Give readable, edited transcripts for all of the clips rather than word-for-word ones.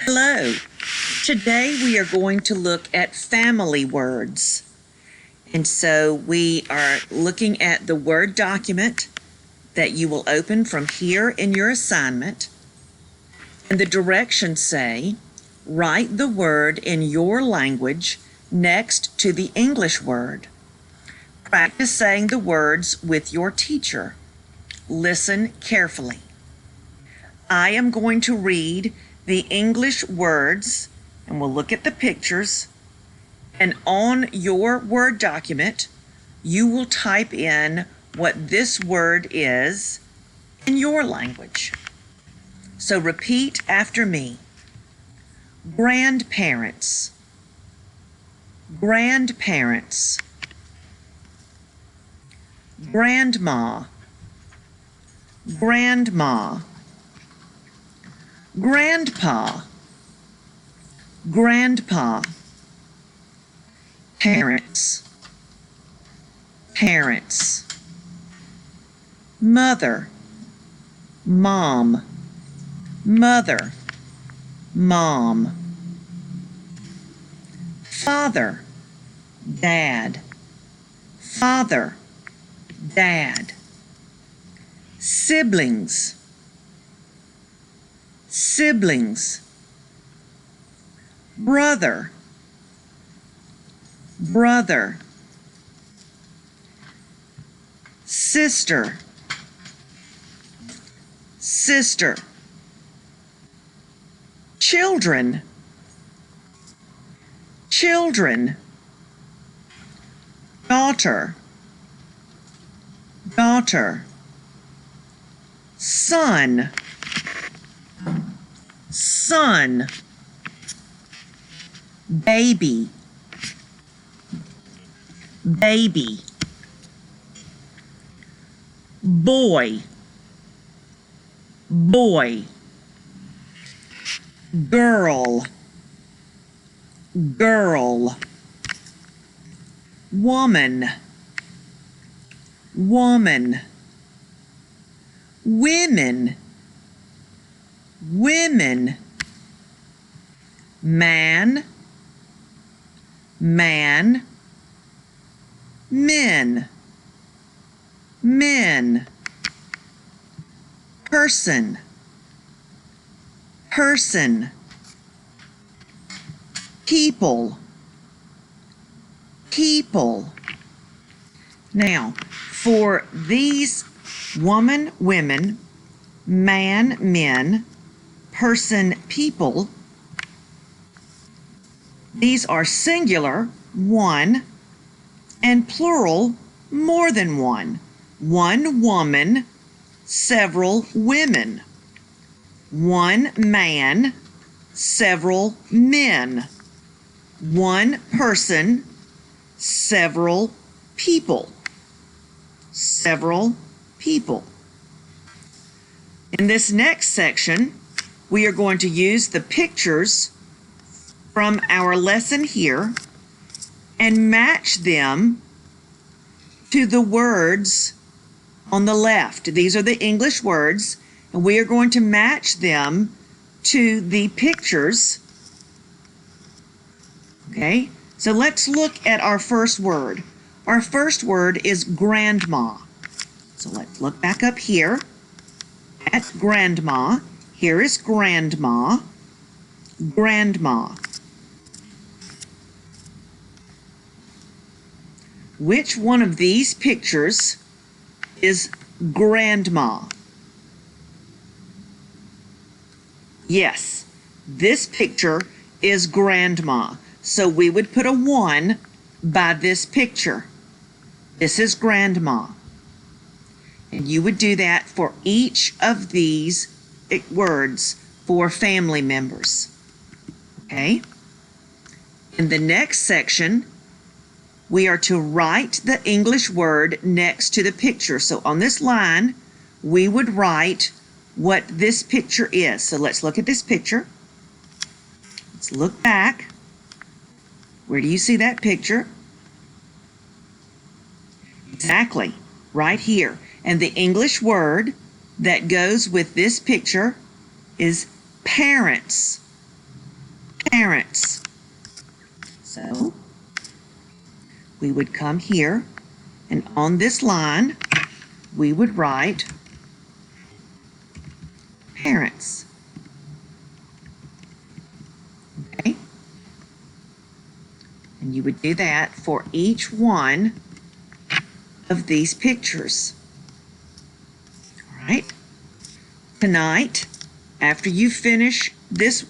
Hello. Today we are going to look at family words. And so we are looking at the Word document that you will open from here in your assignment. And the directions say, write the word in your language next to the English word. Practice saying the words with your teacher. Listen carefully. I am going to read the English words, and we'll look at the pictures. And on your Word document, you will type in what this word is in your language. So repeat after me. Grandparents. Grandparents. Grandma. Grandma. Grandpa. Grandpa. Parents. Parents. Mother. Mom. Mother. Mom. Father. Dad. Father. Dad. Siblings. Siblings. Brother. Brother. Sister. Sister. Children. Children. Daughter. Daughter. Son. Son. Baby. Baby. Boy. Boy. Girl. Girl. Woman. Woman. Women. Women. Man. Man. Men. Men. Person. Person. People. People. Now, for these woman, women, man, men, person, people, these are singular, one, and plural, more than one. One woman, several women. One man, several men. One person, several people. Several people. In this next section, we are going to use the pictures from our lesson here and match them to the words on the left. These are the English words, and we are going to match them to the pictures. Okay, so let's look at our first word. Our first word is grandma. So let's look back up here at grandma. Here is grandma. Grandma. Which one of these pictures is grandma? Yes, this picture is grandma. So we would put a 1 by this picture. This is grandma. And you would do that for each of these words for family members. Okay? In the next section, we are to write the English word next to the picture. So on this line, we would write what this picture is. So let's look at this picture. Let's look back. Where do you see that picture? Exactly, right here. And the English word that goes with this picture is parents. parents. So we would come here, and on this line, we would write parents. Okay? And you would do that for each one of these pictures. All right? Tonight, after you finish this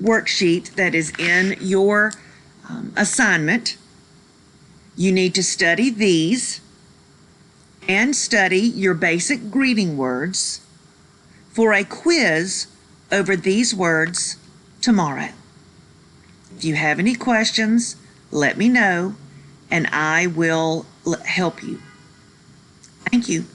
worksheet that is in your assignment, you need to study these and study your basic greeting words for a quiz over these words tomorrow. If you have any questions, let me know and I will help you. Thank you.